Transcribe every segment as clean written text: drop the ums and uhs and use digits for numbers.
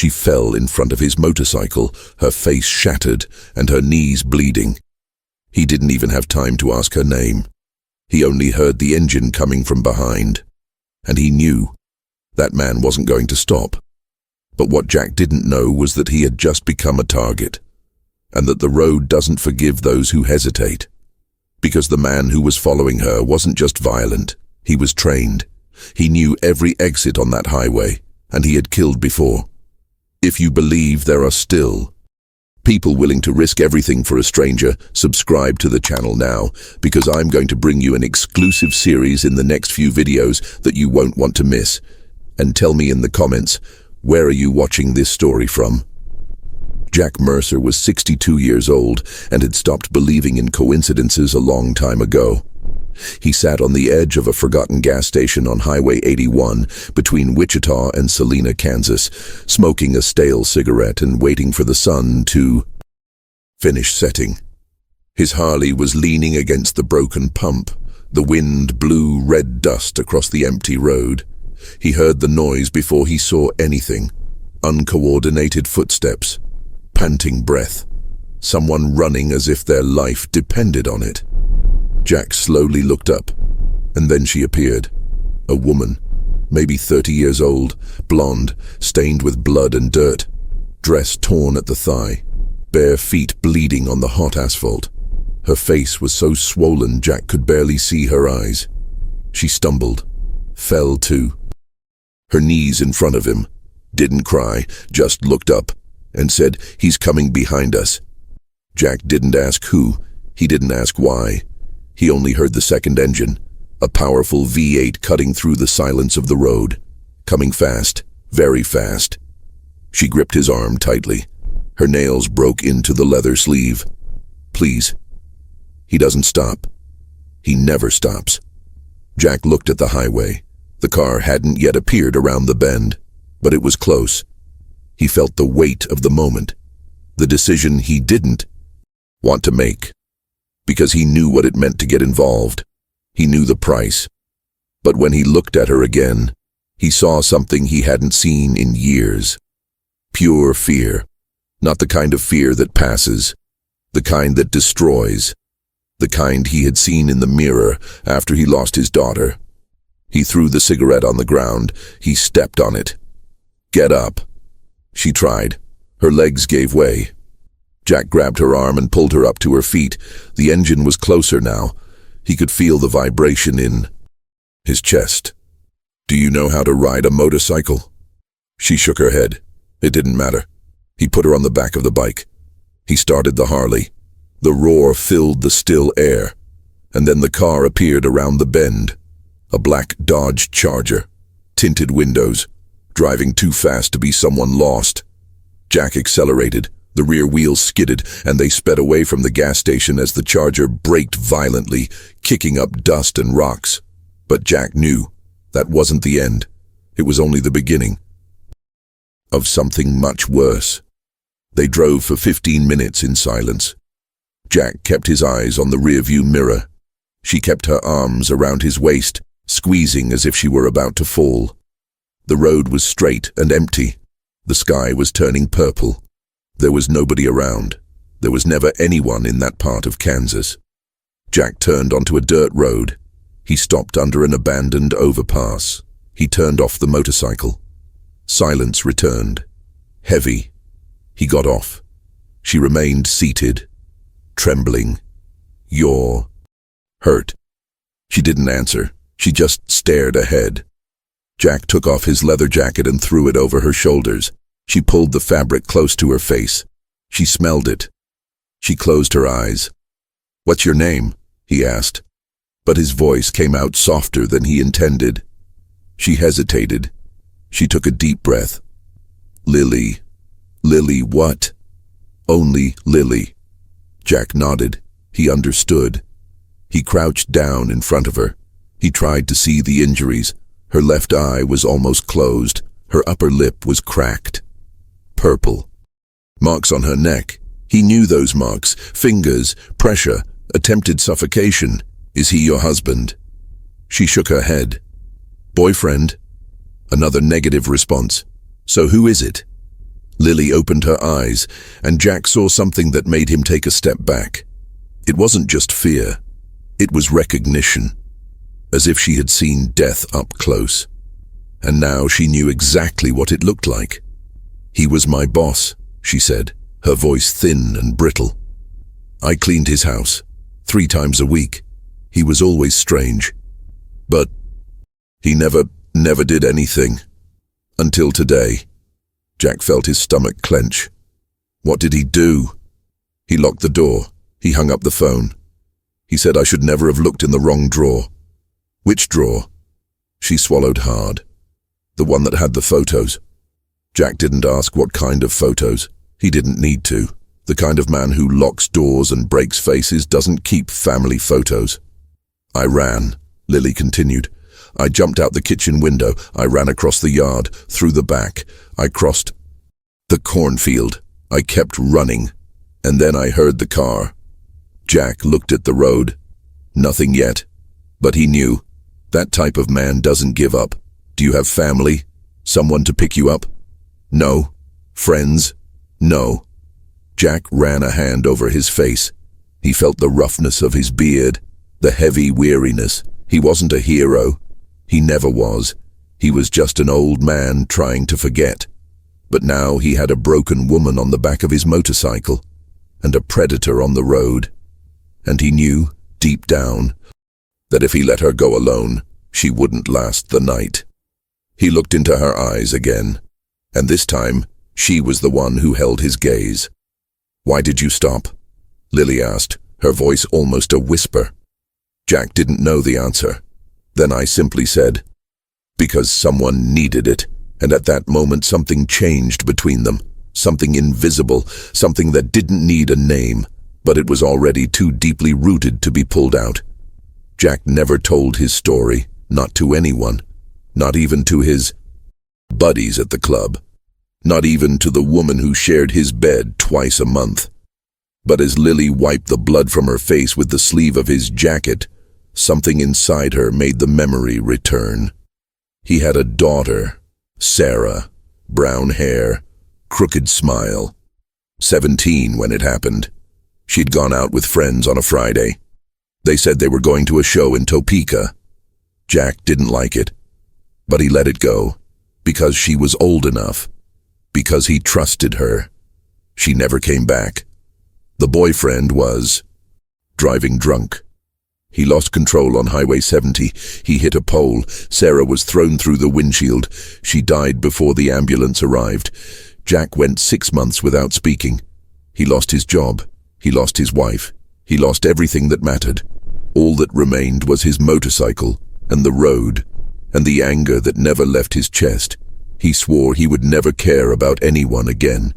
She fell in front of his motorcycle, her face shattered and her knees bleeding. He didn't even have time to ask her name. He only heard the engine coming from behind. And he knew that man wasn't going to stop. But what Jack didn't know was that he had just become a target, and that the road doesn't forgive those who hesitate. Because the man who was following her wasn't just violent, he was trained. He knew every exit on that highway, and he had killed before. If you believe there are still people willing to risk everything for a stranger, subscribe to the channel now, because I'm going to bring you an exclusive series in the next few videos that you won't want to miss. And tell me in the comments, where are you watching this story from? Jack Mercer was 62 years old and had stopped believing in coincidences a long time ago. He sat on the edge of a forgotten gas station on Highway 81 between Wichita and Salina, Kansas, smoking a stale cigarette and waiting for the sun to finish setting. His Harley was leaning against the broken pump. The wind blew red dust across the empty road. He heard the noise before he saw anything. Uncoordinated footsteps, panting breath, someone running as if their life depended on it. Jack slowly looked up, and then she appeared. A woman, maybe 30 years old, blonde, stained with blood and dirt, dress torn at the thigh, bare feet bleeding on the hot asphalt. Her face was so swollen Jack could barely see her eyes. She stumbled, fell to her knees in front of him, didn't cry, just looked up, and said, "He's coming behind us." Jack didn't ask who, he didn't ask why. He only heard the second engine, a powerful V8 cutting through the silence of the road, coming fast, very fast. She gripped his arm tightly. Her nails broke into the leather sleeve. "Please." He doesn't stop. He never stops. Jack looked at the highway. The car hadn't yet appeared around the bend, but it was close. He felt the weight of the moment, the decision he didn't want to make, because he knew what it meant to get involved. He knew the price. But when he looked at her again, he saw something he hadn't seen in years. Pure fear. Not the kind of fear that passes, the kind that destroys, the kind he had seen in the mirror after he lost his daughter. He threw the cigarette on the ground. He stepped on it. "Get up." She tried. Her legs gave way. Jack grabbed her arm and pulled her up to her feet. The engine was closer now. He could feel the vibration in his chest. "Do you know how to ride a motorcycle?" She shook her head. It didn't matter. He put her on the back of the bike. He started the Harley. The roar filled the still air. And then the car appeared around the bend. A black Dodge Charger, tinted windows, driving too fast to be someone lost. Jack accelerated. The rear wheels skidded, and they sped away from the gas station as the Charger braked violently, kicking up dust and rocks. But Jack knew that wasn't the end. It was only the beginning of something much worse. They drove for 15 minutes in silence. Jack kept his eyes on the rearview mirror. She kept her arms around his waist, squeezing as if she were about to fall. The road was straight and empty. The sky was turning purple. There was nobody around. There was never anyone in that part of Kansas. Jack turned onto a dirt road. He stopped under an abandoned overpass. He turned off the motorcycle. Silence returned. Heavy. He got off. She remained seated, trembling. "You're hurt?" She didn't answer. She just stared ahead. Jack took off his leather jacket and threw it over her shoulders. She pulled the fabric close to her face. She smelled it. She closed her eyes. "What's your name?" he asked. But his voice came out softer than he intended. She hesitated. She took a deep breath. "Lily." "Lily what?" "Only Lily." Jack nodded. He understood. He crouched down in front of her. He tried to see the injuries. Her left eye was almost closed. Her upper lip was cracked. Purple. Marks on her neck. He knew those marks. Fingers, pressure, attempted suffocation. "Is he your husband?" She shook her head. "Boyfriend?" Another negative response. "So who is it?" Lily opened her eyes, and Jack saw something that made him take a step back. It wasn't just fear. It was recognition, as if she had seen death up close. And now she knew exactly what it looked like. "He was my boss," she said, her voice thin and brittle. "I cleaned his house 3 times a week. He was always strange. But he never did anything. Until today." Jack felt his stomach clench. What did he do? He locked the door. He hung up the phone. He said, "I should never have looked in the wrong drawer." "Which drawer?" She swallowed hard. "The one that had the photos." Jack didn't ask what kind of photos. He didn't need to. The kind of man who locks doors and breaks faces doesn't keep family photos. "I ran," Lily continued. "I jumped out the kitchen window. I ran across the yard, through the back. I crossed the cornfield. I kept running. And then I heard the car." Jack looked at the road. Nothing yet. But he knew. That type of man doesn't give up. "Do you have family? Someone to pick you up?" "No." "Friends?" "No." Jack ran a hand over his face. He felt the roughness of his beard, the heavy weariness. He wasn't a hero. He never was. He was just an old man trying to forget. But now he had a broken woman on the back of his motorcycle, and a predator on the road. And he knew, deep down, that if he let her go alone, she wouldn't last the night. He looked into her eyes again, and this time, she was the one who held his gaze. "Why did you stop?" Lily asked, her voice almost a whisper. Jack didn't know the answer. Then I simply said, "Because someone needed it," and at that moment something changed between them. Something invisible, something that didn't need a name, but it was already too deeply rooted to be pulled out. Jack never told his story, not to anyone, not even to his buddies at the club, not even to the woman who shared his bed twice a month. But as Lily wiped the blood from her face with the sleeve of his jacket, something inside her made the memory return. He had a daughter, Sarah, brown hair, crooked smile. 17 when it happened. She'd gone out with friends on a Friday. They said they were going to a show in Topeka. Jack didn't like it, but he let it go, because she was old enough, because he trusted her. She never came back. The boyfriend was driving drunk. He lost control on Highway 70. He hit a pole. Sarah was thrown through the windshield. She died before the ambulance arrived. Jack went 6 months without speaking. He lost his job. He lost his wife. He lost everything that mattered. All that remained was his motorcycle and the road and the anger that never left his chest. He swore he would never care about anyone again,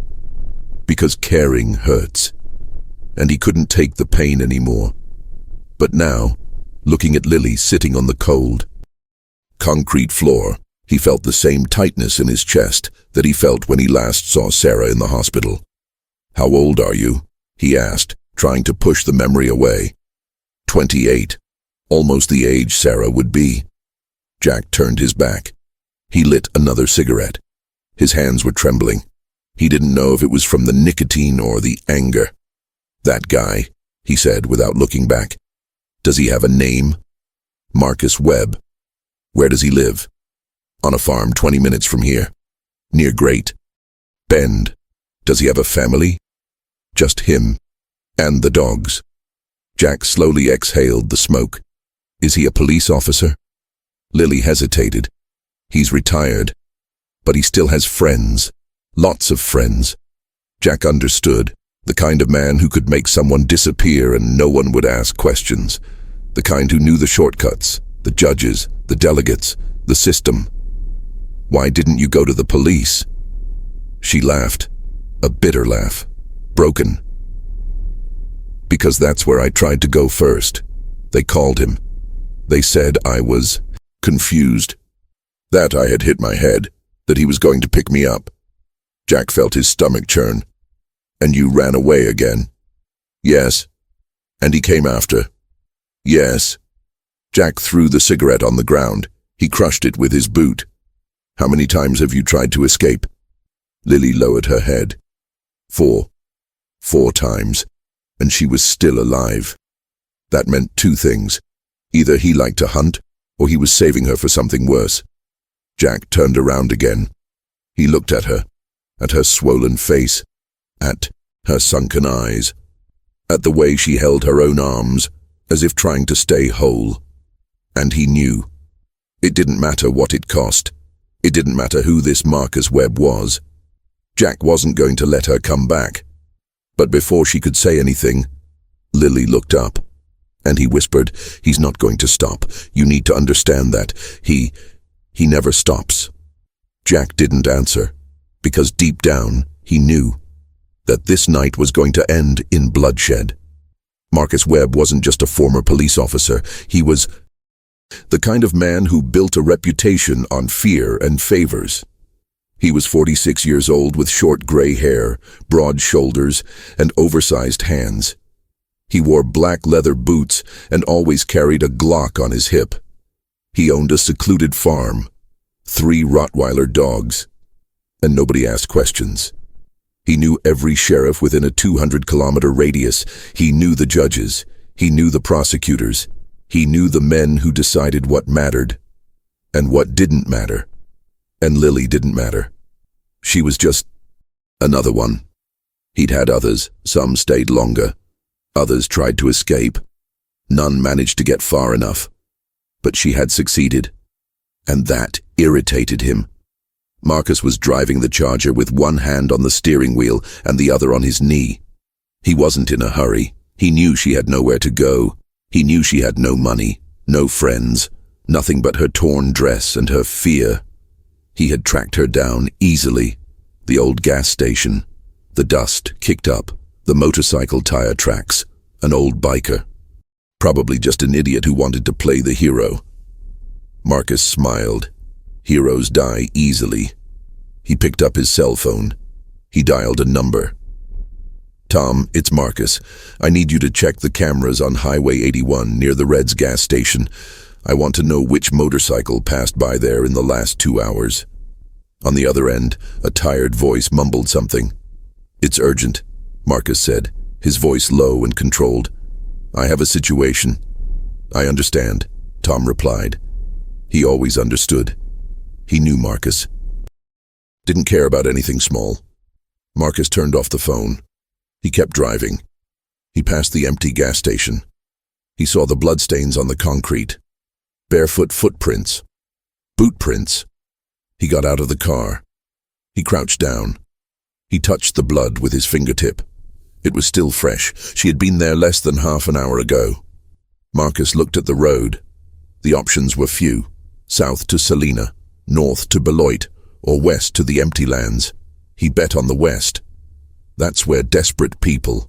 because caring hurts, and he couldn't take the pain anymore. But now, looking at Lily sitting on the cold, concrete floor, he felt the same tightness in his chest that he felt when he last saw Sarah in the hospital. "How old are you?" he asked, trying to push the memory away. 28, almost the age Sarah would be. Jack turned his back. He lit another cigarette. His hands were trembling. He didn't know if it was from the nicotine or the anger. "That guy," he said without looking back. "Does he have a name?" "Marcus Webb." "Where does he live?" "On a farm 20 minutes from here, near Great Bend." "Does he have a family?" "Just him and the dogs." Jack slowly exhaled the smoke. "Is he a police officer?" Lily hesitated. "He's retired, but he still has friends, lots of friends." Jack understood, the kind of man who could make someone disappear and no one would ask questions, the kind who knew the shortcuts, the judges, the delegates, the system. "Why didn't you go to the police?" She laughed, a bitter laugh, broken. "Because that's where I tried to go first. They called him. They said I was confused. That I had hit my head, that he was going to pick me up." Jack felt his stomach churn. "And you ran away again?" "Yes." "And he came after?" "Yes." Jack threw the cigarette on the ground. He crushed it with his boot. "How many times have you tried to escape?" Lily lowered her head. 4. 4 times, and she was still alive. That meant 2 things. Either he liked to hunt, or he was saving her for something worse. Jack turned around again. He looked at her swollen face, at her sunken eyes, at the way she held her own arms, as if trying to stay whole. And he knew. It didn't matter what it cost. It didn't matter who this Marcus Webb was. Jack wasn't going to let her come back. But before she could say anything, Lily looked up, and he whispered, "He's not going to stop. You need to understand that. He never stops." Jack didn't answer, because deep down, he knew that this night was going to end in bloodshed. Marcus Webb wasn't just a former police officer. He was the kind of man who built a reputation on fear and favors. He was 46 years old with short gray hair, broad shoulders, and oversized hands. He wore black leather boots and always carried a Glock on his hip. He owned a secluded farm, 3 Rottweiler dogs, and nobody asked questions. He knew every sheriff within a 200-kilometer radius. He knew the judges. He knew the prosecutors. He knew the men who decided what mattered and what didn't matter. And Lily didn't matter. She was just another one. He'd had others. Some stayed longer. Others tried to escape. None managed to get far enough. But she had succeeded. And that irritated him. Marcus was driving the Charger with one hand on the steering wheel and the other on his knee. He wasn't in a hurry. He knew she had nowhere to go. He knew she had no money, no friends, nothing but her torn dress and her fear. He had tracked her down easily. The old gas station, the dust kicked up, the motorcycle tire tracks, an old biker. Probably just an idiot who wanted to play the hero. Marcus smiled. Heroes die easily. He picked up his cell phone. He dialed a number. "Tom, it's Marcus. I need you to check the cameras on Highway 81 near the Reds gas station. I want to know which motorcycle passed by there in the last 2 hours." On the other end, a tired voice mumbled something. "It's urgent," Marcus said, his voice low and controlled. "I have a situation." "I understand," Tom replied. He always understood. He knew Marcus. Didn't care about anything small. Marcus turned off the phone. He kept driving. He passed the empty gas station. He saw the bloodstains on the concrete. Barefoot footprints. Boot prints. He got out of the car. He crouched down. He touched the blood with his fingertip. It was still fresh. She had been there less than half an hour ago. Marcus looked at the road. The options were few. South to Salina, north to Beloit, or west to the empty lands. He bet on the west. That's where desperate people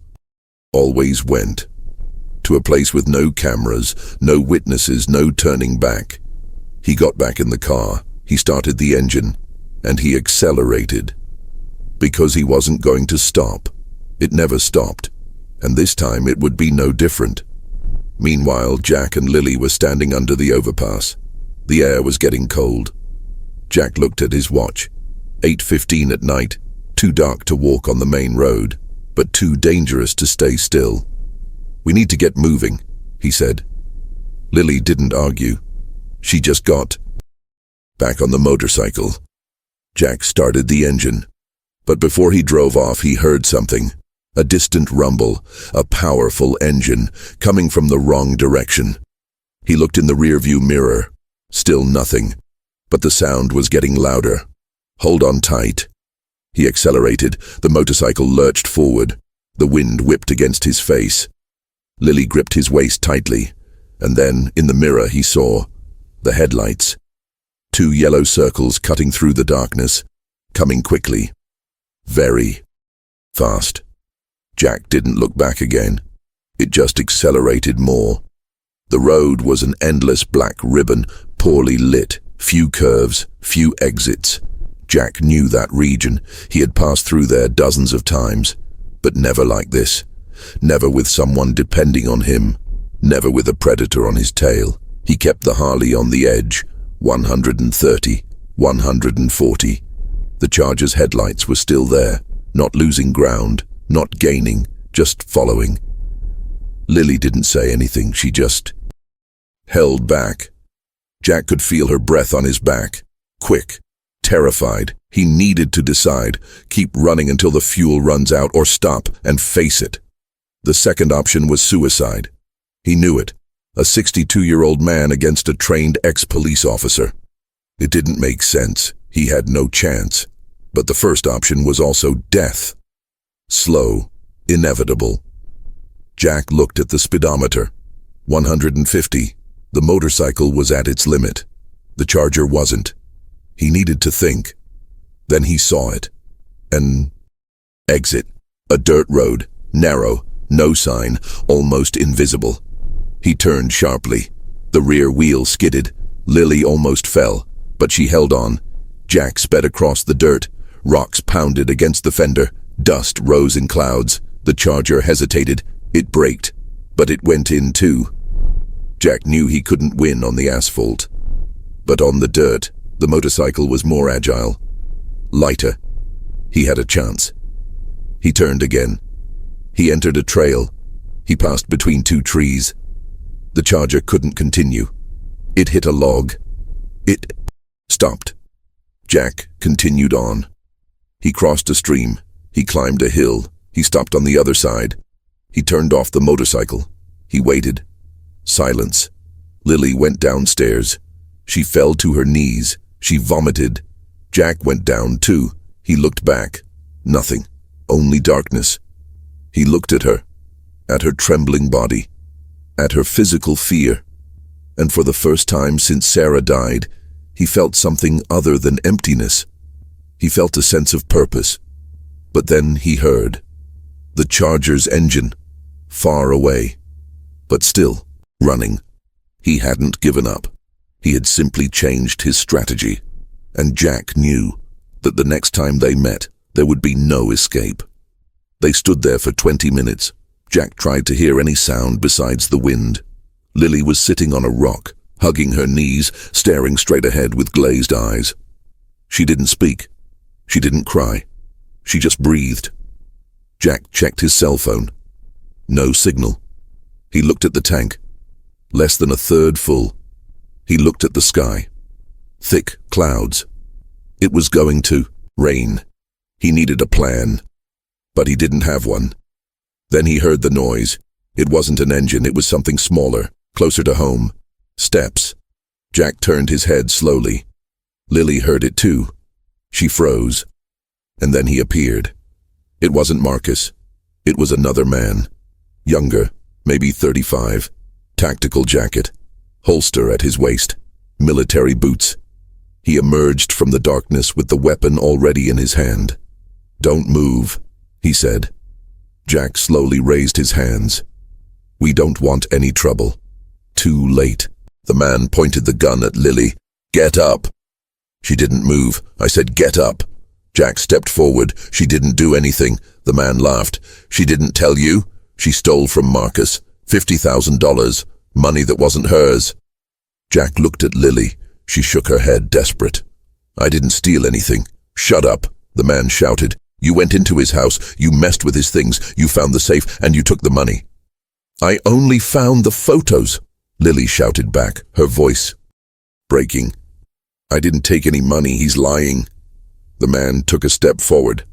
always went. To a place with no cameras, no witnesses, no turning back. He got back in the car. He started the engine, and he accelerated. Because he wasn't going to stop. It never stopped, and this time it would be no different. Meanwhile, Jack and Lily were standing under the overpass. The air was getting cold. Jack looked at his watch. 8:15 at night. Too dark to walk on the main road, but too dangerous to stay still. "We need to get moving," he said. Lily didn't argue. She just got back on the motorcycle. Jack started the engine, but before he drove off, he heard something. A distant rumble, a powerful engine, coming from the wrong direction. He looked in the rearview mirror. Still nothing, but the sound was getting louder. "Hold on tight." He accelerated. The motorcycle lurched forward. The wind whipped against his face. Lily gripped his waist tightly, and then, in the mirror, he saw the headlights. 2 yellow circles cutting through the darkness, coming quickly. Very fast. Jack didn't look back again. It just accelerated more. The road was an endless black ribbon, poorly lit, few curves, few exits. Jack knew that region. He had passed through there dozens of times, but never like this. Never with someone depending on him. Never with a predator on his tail. He kept the Harley on the edge. 130, 140. The Charger's headlights were still there, not losing ground, not gaining, just following. Lily didn't say anything, she just held back. Jack could feel her breath on his back. Quick, terrified, he needed to decide, keep running until the fuel runs out or stop and face it. The second option was suicide. He knew it, a 62-year-old man against a trained ex-police officer. It didn't make sense, he had no chance. But the first option was also death. Slow, inevitable. Jack looked at the speedometer. 150. The motorcycle was at its limit. The Charger wasn't. He needed to think. Then he saw it. An exit. A dirt road, narrow, no sign, almost invisible. He turned sharply. The rear wheel skidded. Lily almost fell, but she held on. Jack sped across the dirt. Rocks pounded against the fender. Dust rose in clouds. The Charger hesitated. It braked, but it went in too. Jack knew he couldn't win on the asphalt. But on the dirt, the motorcycle was more agile. Lighter. He had a chance. He turned again. He entered a trail. He passed between two trees. The Charger couldn't continue. It hit a log. It stopped. Jack continued on. He crossed a stream. He climbed a hill. He stopped on the other side. He turned off the motorcycle. He waited. Silence. Lily went downstairs. She fell to her knees. She vomited. Jack went down too. He looked back. Nothing. Only darkness. He looked at her trembling body, at her physical fear. And for the first time since Sarah died, he felt something other than emptiness. He felt a sense of purpose. But then he heard the Charger's engine, far away, but still running. He hadn't given up. He had simply changed his strategy. And Jack knew that the next time they met, there would be no escape. They stood there for 20 minutes. Jack tried to hear any sound besides the wind. Lily was sitting on a rock, hugging her knees, staring straight ahead with glazed eyes. She didn't speak. She didn't cry. She just breathed. Jack checked his cell phone. No signal. He looked at the tank. Less than a third full. He looked at the sky. Thick clouds. It was going to rain. He needed a plan. But he didn't have one. Then he heard the noise. It wasn't an engine, it was something smaller, closer to home. Steps. Jack turned his head slowly. Lily heard it too. She froze. And then he appeared. It wasn't Marcus. It was another man. Younger, maybe 35. Tactical jacket. Holster at his waist. Military boots. He emerged from the darkness with the weapon already in his hand. "Don't move," he said. Jack slowly raised his hands. "We don't want any trouble." Too late. The man pointed the gun at Lily. "Get up." She didn't move. I said, "Get up." Jack stepped forward. She didn't do anything. The man laughed. "She didn't tell you? She stole from Marcus. $50,000. Money that wasn't hers." Jack looked at Lily. She shook her head, desperate. "I didn't steal anything." "Shut up," the man shouted. "You went into his house, you messed with his things, you found the safe, and you took the money." "I only found the photos," Lily shouted back, her voice breaking. "I didn't take any money, he's lying." The man took a step forward.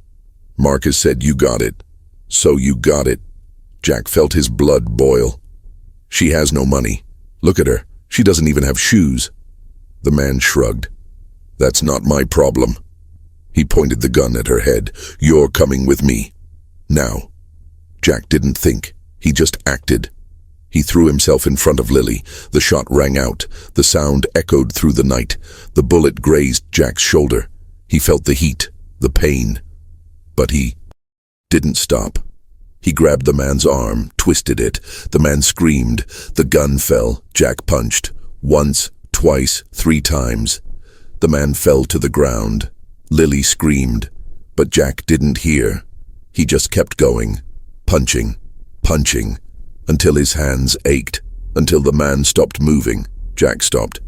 Marcus said, "You got it." "So you got it." Jack felt his blood boil. "She has no money. Look at her. She doesn't even have shoes." The man shrugged. "That's not my problem." He pointed the gun at her head. "You're coming with me. Now." Jack didn't think. He just acted. He threw himself in front of Lily. The shot rang out. The sound echoed through the night. The bullet grazed Jack's shoulder. He felt the heat, the pain. But he didn't stop. He grabbed the man's arm, twisted it. The man screamed. The gun fell. Jack punched. Once, twice, 3 times. The man fell to the ground. Lily screamed, but Jack didn't hear. He just kept going, punching, punching, until his hands ached, until the man stopped moving. Jack stopped.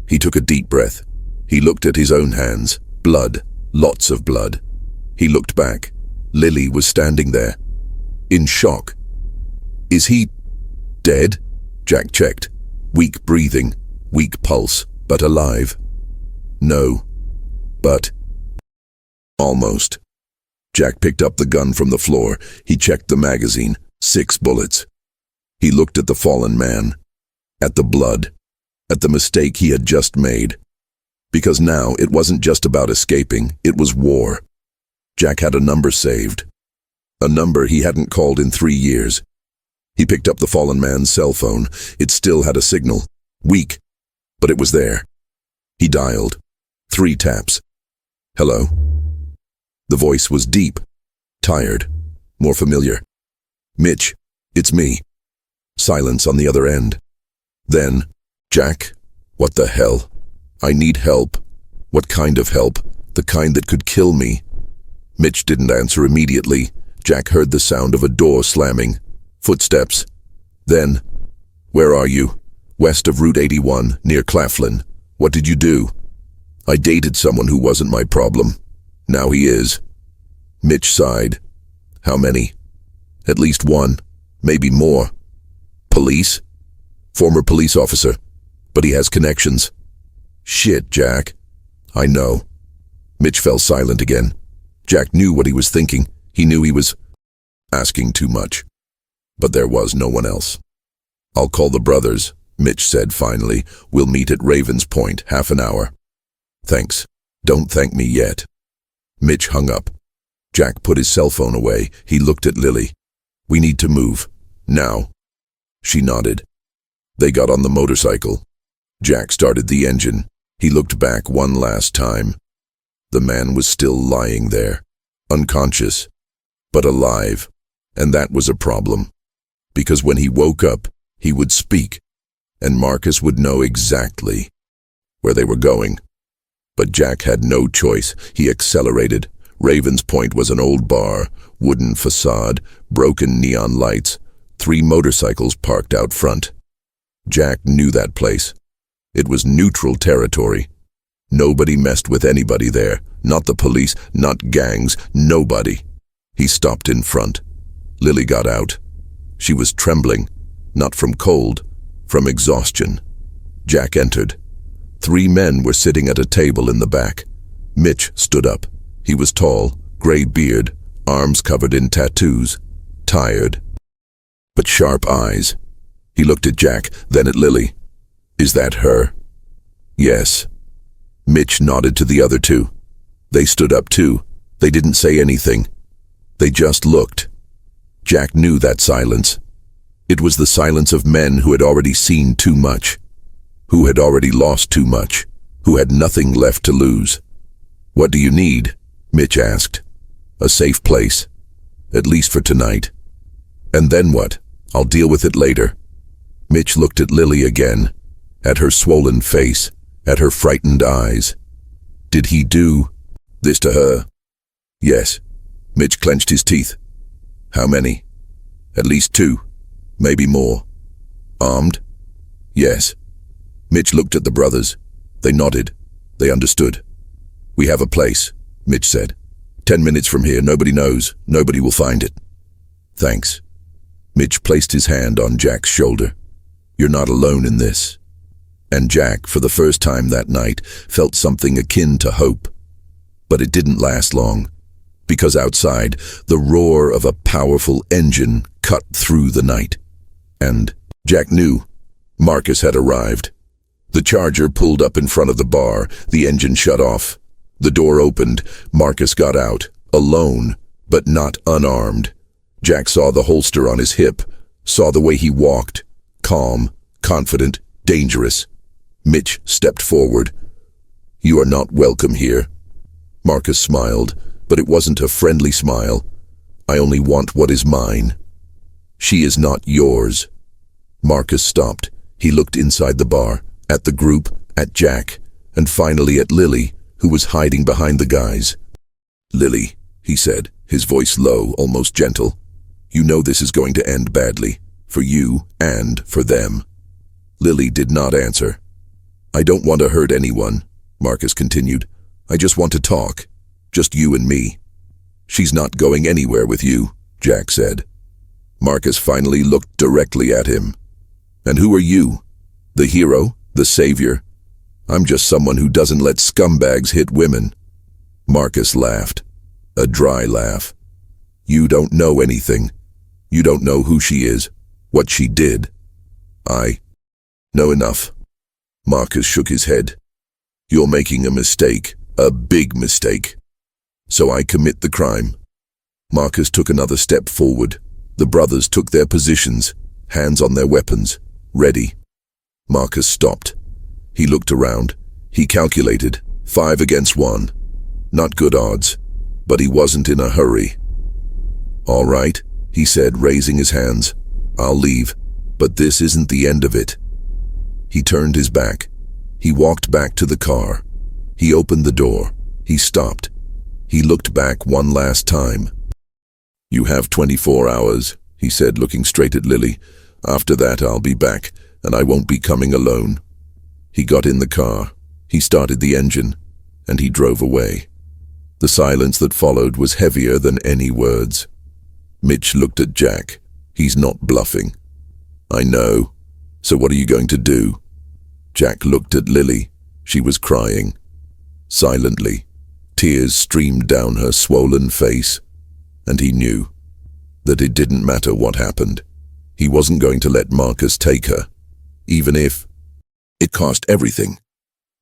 He took a deep breath. He looked at his own hands, blood, Lots of blood. He looked back. Lily was standing there, in shock. Is he dead? Jack checked. Weak breathing, weak pulse, but alive. No, but almost. Jack picked up the gun from the floor. He checked the magazine. 6 bullets. He looked at the fallen man, at the blood, at the mistake he had just made. Because now it wasn't just about escaping, it was war. Jack had a number saved. A number he hadn't called in 3 years. He picked up the fallen man's cell phone. It still had a signal. Weak, but it was there. He dialed. 3 taps. Hello? The voice was deep, tired, more familiar. Mitch, it's me. Silence on the other end. Then, Jack, what the hell? I need help. What kind of help? The kind that could kill me. Mitch didn't answer immediately. Jack heard the sound of a door slamming. Footsteps. Then, where are you? West of Route 81, near Claflin. What did you do? I dated someone who wasn't my problem. Now he is. Mitch sighed. How many? At least 1, maybe more. Police? Former police officer. But he has connections. Shit, Jack. I know. Mitch fell silent again. Jack knew what he was thinking. He knew he was asking too much. But there was no one else. I'll call the brothers, Mitch said finally. We'll meet at Raven's Point, half an hour. Thanks. Don't thank me yet. Mitch hung up. Jack put his cell phone away. He looked at Lily. We need to move. Now. She nodded. They got on the motorcycle. Jack started the engine. He looked back one last time. The man was still lying there, unconscious, but alive. And that was a problem. Because when he woke up, he would speak, and Marcus would know exactly where they were going. But Jack had no choice. He accelerated. Raven's Point was an old bar, wooden facade, broken neon lights, 3 motorcycles parked out front. Jack knew that place. It was neutral territory. Nobody messed with anybody there. Not the police, not gangs, nobody. He stopped in front. Lily got out. She was trembling, not from cold, from exhaustion. Jack entered. 3 men were sitting at a table in the back. Mitch stood up. He was tall, gray beard, arms covered in tattoos, tired, but sharp eyes. He looked at Jack, then at Lily. Is that her? Yes. Mitch nodded to the other 2. They stood up too. They didn't say anything. They just looked. Jack knew that silence. It was the silence of men who had already seen too much, who had already lost too much, who had nothing left to lose. What do you need? Mitch asked. A safe place, at least for tonight. And then what? I'll deal with it later. Mitch looked at Lily again, at her swollen face, at her frightened eyes. Did he do this to her? Yes. Mitch clenched his teeth. How many? At least 2, maybe more. Armed? Yes. Mitch looked at the brothers. They nodded. They understood. We have a place, Mitch said. 10 minutes from here, nobody knows. Nobody will find it. Thanks. Mitch placed his hand on Jack's shoulder. You're not alone in this. And Jack, for the first time that night, felt something akin to hope. But it didn't last long, because outside, the roar of a powerful engine cut through the night. And Jack knew Marcus had arrived. The Charger pulled up in front of the bar. The engine shut off. The door opened. Marcus got out, alone, but not unarmed. Jack saw the holster on his hip, saw the way he walked, calm, confident, dangerous. Mitch stepped forward. You are not welcome here. Marcus smiled, but it wasn't a friendly smile. I only want what is mine. She is not yours. Marcus stopped. He looked inside the bar, at the group, at Jack, and finally at Lily, who was hiding behind the guys. Lily, he said, his voice low, almost gentle. You know this is going to end badly, for you and for them. Lily did not answer. I don't want to hurt anyone, Marcus continued. I just want to talk. Just you and me. She's not going anywhere with you, Jack said. Marcus finally looked directly at him. And who are you? The hero? The savior? I'm just someone who doesn't let scumbags hit women. Marcus laughed. A dry laugh. You don't know anything. You don't know who she is, what she did. I know enough. Marcus shook his head. You're making a mistake, a big mistake. So I commit the crime. Marcus took another step forward. The brothers took their positions, hands on their weapons, ready. Marcus stopped. He looked around. He calculated, 5 against 1. Not good odds, but he wasn't in a hurry. All right, he said, raising his hands. I'll leave, but this isn't the end of it. He turned his back. He walked back to the car. He opened the door. He stopped. He looked back one last time. You have 24 hours, he said, looking straight at Lily. After that, I'll be back, and I won't be coming alone. He got in the car. He started the engine, and he drove away. The silence that followed was heavier than any words. Mitch looked at Jack. He's not bluffing. I know. So what are you going to do? Jack looked at Lily. She was crying. Silently, tears streamed down her swollen face, and he knew that it didn't matter what happened. He wasn't going to let Marcus take her, even if it cost everything.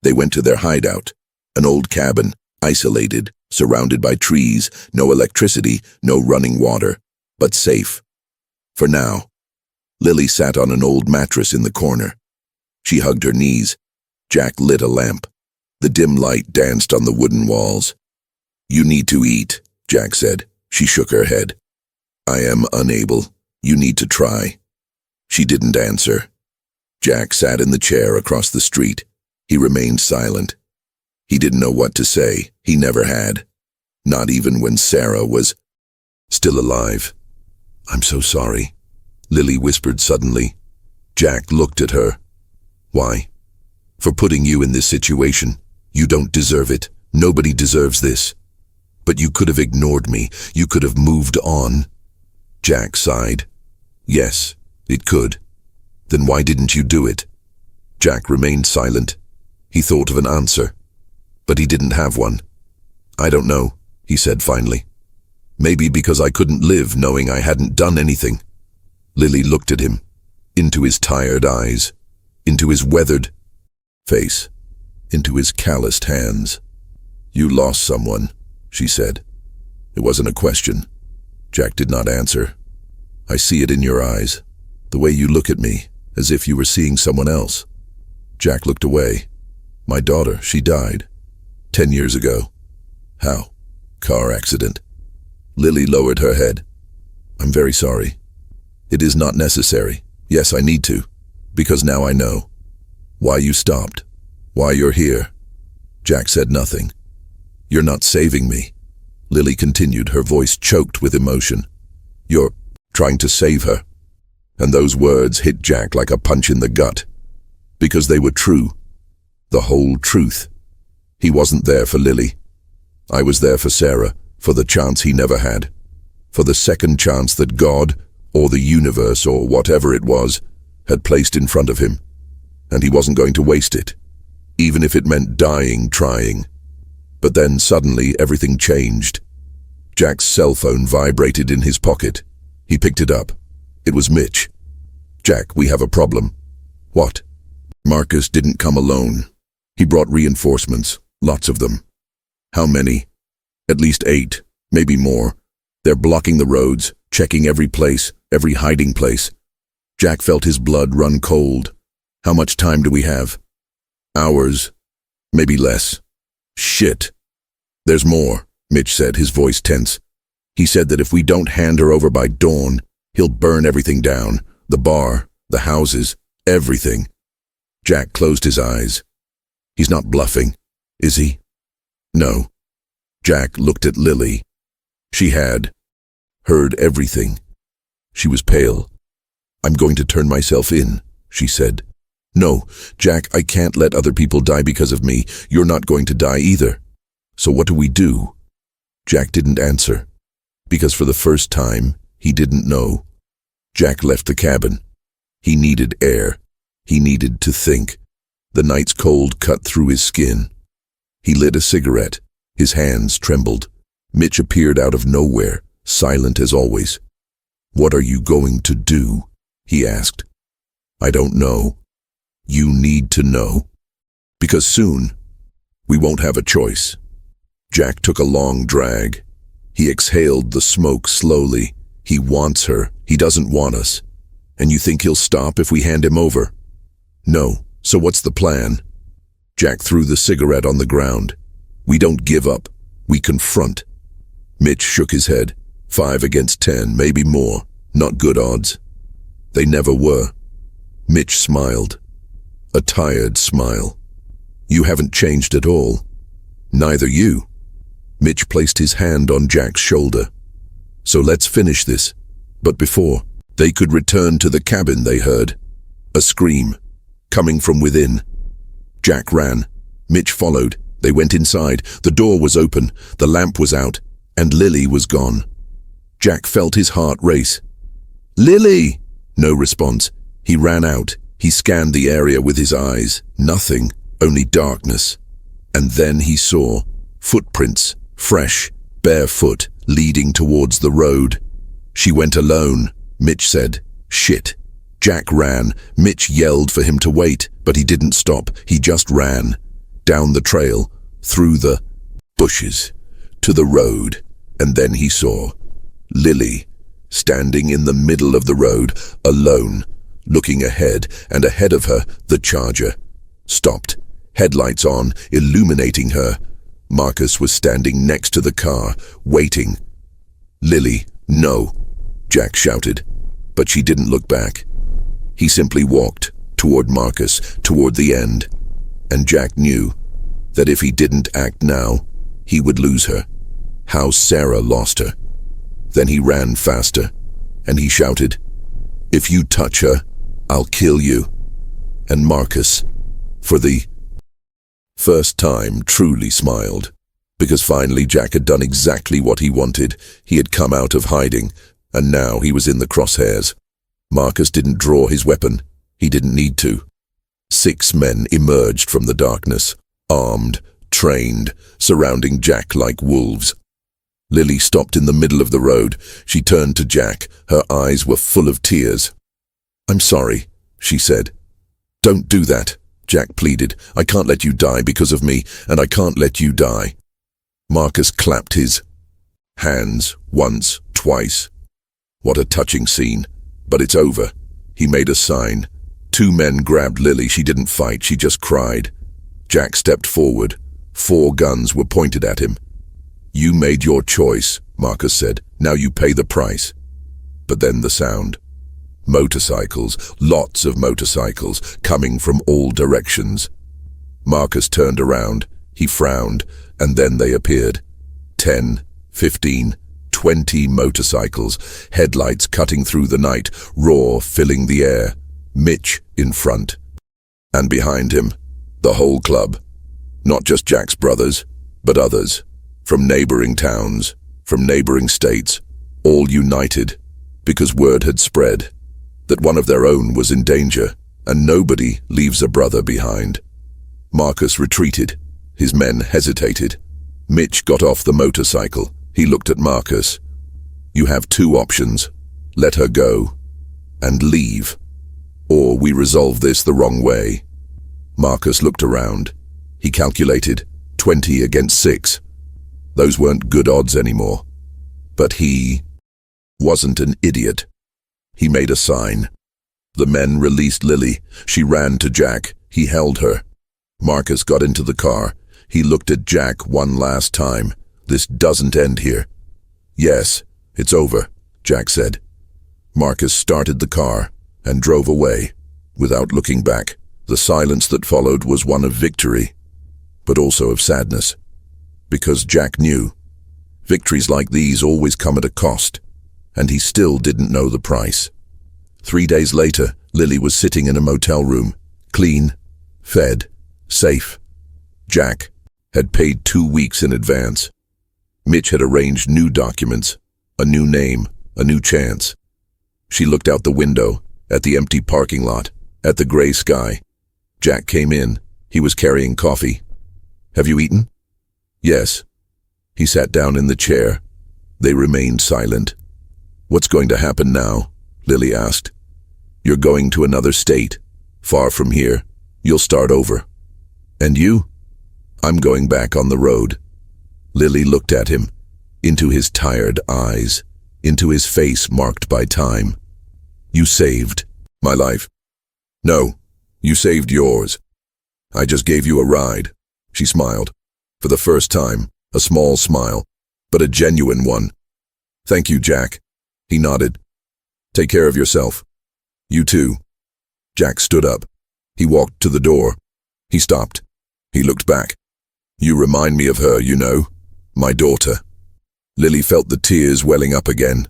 They went to their hideout, an old cabin, isolated, surrounded by trees, no electricity, no running water, but safe. For now. Lily sat on an old mattress in the corner. She hugged her knees. Jack lit a lamp. The dim light danced on the wooden walls. You need to eat, Jack said. She shook her head. I am unable. You need to try. She didn't answer. Jack sat in the chair across the street. He remained silent. He didn't know what to say. He never had. Not even when Sarah was still alive. I'm so sorry, Lily whispered suddenly. Jack looked at her. Why? For putting you in this situation. You don't deserve it. Nobody deserves this. But you could have ignored me. You could have moved on. Jack sighed. Yes, it could. Then why didn't you do it? Jack remained silent. He thought of an answer, but he didn't have one. I don't know, he said finally. Maybe because I couldn't live knowing I hadn't done anything. Lily looked at him, into his tired eyes, into his weathered face, into his calloused hands. You lost someone, she said. It wasn't a question. Jack did not answer. I see it in your eyes, the way you look at me, as if you were seeing someone else. Jack looked away. My daughter, she died. 10 years ago. How? Car accident. Lily lowered her head. I'm very sorry. It is not necessary. Yes, I need to, because now I know. Why you stopped. Why you're here. Jack said nothing. You're not saving me. Lily continued, her voice choked with emotion. You're trying to save her. And those words hit Jack like a punch in the gut. Because they were true. The whole truth. He wasn't there for Lily. I was there for Sarah, for the chance he never had. For the second chance that God, or the universe, or whatever it was, had placed in front of him. And he wasn't going to waste it, even if it meant dying trying. But then suddenly everything changed. Jack's cell phone vibrated in his pocket. He picked it up. It was Mitch. Jack, we have a problem. What? Marcus didn't come alone. He brought reinforcements, lots of them. How many? At least 8, maybe more. They're blocking the roads, checking every place, every hiding place. Jack felt his blood run cold. How much time do we have? Hours. Maybe less. Shit. There's more, Mitch said, his voice tense. He said that if we don't hand her over by dawn, he'll burn everything down. The bar, the houses, everything. Jack closed his eyes. He's not bluffing, is he? No. Jack looked at Lily. She had heard everything. She was pale. I'm going to turn myself in, she said. No, Jack, I can't let other people die because of me. You're not going to die either. So what do we do? Jack didn't answer, because for the first time, he didn't know. Jack left the cabin. He needed air. He needed to think. The night's cold cut through his skin. He lit a cigarette. His hands trembled. Mitch appeared out of nowhere, silent as always. "What are you going to do?" he asked. "I don't know." "You need to know. Because soon, we won't have a choice." Jack took a long drag. He exhaled the smoke slowly. "He wants her. He doesn't want us. And you think he'll stop if we hand him over?" "No. So what's the plan?" Jack threw the cigarette on the ground. "We don't give up. We confront." Mitch shook his head. 5 against 10, maybe more. Not good odds. They never were. Mitch smiled. A tired smile. "You haven't changed at all. Neither you." Mitch placed his hand on Jack's shoulder. "So let's finish this." But before they could return to the cabin, they heard a scream coming from within. Jack ran. Mitch followed. They went inside. The door was open, the lamp was out, and Lily was gone. Jack felt his heart race. "Lily!" No response. He ran out. He scanned the area with his eyes. Nothing, only darkness. And then he saw footprints, fresh, barefoot, leading towards the road. "She went alone," Mitch said. "Shit." Jack ran. Mitch yelled for him to wait, but he didn't stop. He just ran. Down the trail, through the bushes, to the road, and then he saw Lily, standing in the middle of the road, alone, looking ahead, and ahead of her, the Charger. Stopped, headlights on, illuminating her. Marcus was standing next to the car, waiting. "Lily, no," Jack shouted, but she didn't look back. He simply walked, toward Marcus, toward the end. And Jack knew that if he didn't act now, he would lose her. How Sarah lost her. Then he ran faster, and he shouted, "If you touch her, I'll kill you." And Marcus, for the first time, truly smiled, because finally Jack had done exactly what he wanted. He had come out of hiding, and now he was in the crosshairs. Marcus didn't draw his weapon. He didn't need to. 6 men emerged from the darkness, armed, trained, surrounding Jack like wolves. Lily stopped in the middle of the road. She turned to Jack. Her eyes were full of tears. "I'm sorry," she said. "Don't do that," Jack pleaded. "I can't let you die because of me, and I can't let you die." Marcus clapped his hands once, twice. What a touching scene. But it's over. He made a sign. 2 men grabbed Lily. She didn't fight. She just cried. Jack stepped forward. 4 guns were pointed at him. "You made your choice," Marcus said. "Now you pay the price." But then the sound. Motorcycles, lots of motorcycles, coming from all directions. Marcus turned around. He frowned, and then they appeared. 10, 15, 20 motorcycles, headlights cutting through the night, roar filling the air. Mitch in front. And behind him, the whole club. Not just Jack's brothers, but others. From neighboring towns, from neighboring states, all united, because word had spread that one of their own was in danger, and nobody leaves a brother behind. Marcus retreated. His men hesitated. Mitch got off the motorcycle. He looked at Marcus. "You have 2 options. Let her go and leave, or we resolve this the wrong way." Marcus looked around. He calculated 20 against 6. Those weren't good odds anymore. But he wasn't an idiot. He made a sign. The men released Lily. She ran to Jack. He held her. Marcus got into the car. He looked at Jack one last time. "This doesn't end here." "Yes, it's over," Jack said. Marcus started the car and drove away, without looking back. The silence that followed was one of victory, but also of sadness. Because Jack knew victories like these always come at a cost, and he still didn't know the price. 3 days later, Lily was sitting in a motel room, clean, fed, safe. Jack had paid 2 weeks in advance. Mitch had arranged new documents, a new name, a new chance. She looked out the window, at the empty parking lot, at the gray sky. Jack came in. He was carrying coffee. "Have you eaten?" "Yes." He sat down in the chair. They remained silent. "What's going to happen now?" Lily asked. "You're going to another state, far from here. You'll start over." "And you?" "I'm going back on the road." Lily looked at him, into his tired eyes, into his face marked by time. "You saved my life." "No, you saved yours. I just gave you a ride." She smiled. For the first time, a small smile, but a genuine one. "Thank you, Jack." He nodded. "Take care of yourself." "You too." Jack stood up. He walked to the door. He stopped. He looked back. "You remind me of her, you know. My daughter." Lily felt the tears welling up again.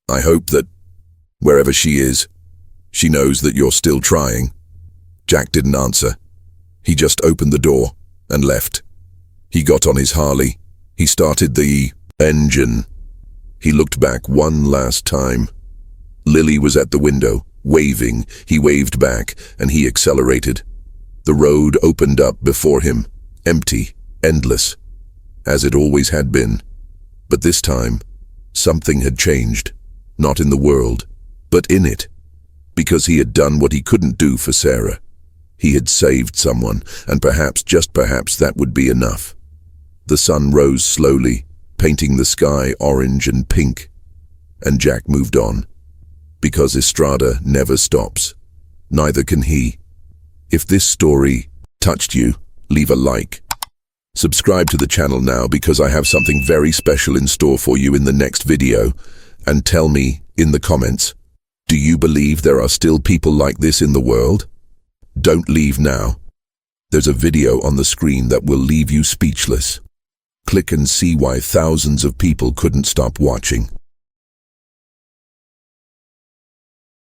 "I hope that, wherever she is, she knows that you're still trying." Jack didn't answer. He just opened the door and left. He got on his Harley. He started the engine. He looked back one last time. Lily was at the window, waving. He waved back, and he accelerated. The road opened up before him, empty, endless, as it always had been. But this time, something had changed. Not in the world, but in it. Because he had done what he couldn't do for Sarah. He had saved someone, and perhaps, just perhaps, that would be enough. The sun rose slowly, painting the sky orange and pink. And Jack moved on. Because Estrada never stops. Neither can he. If this story touched you, leave a like. Subscribe to the channel now because I have something very special in store for you in the next video. And tell me in the comments, do you believe there are still people like this in the world? Don't leave now. There's a video on the screen that will leave you speechless. Click and see why thousands of people couldn't stop watching.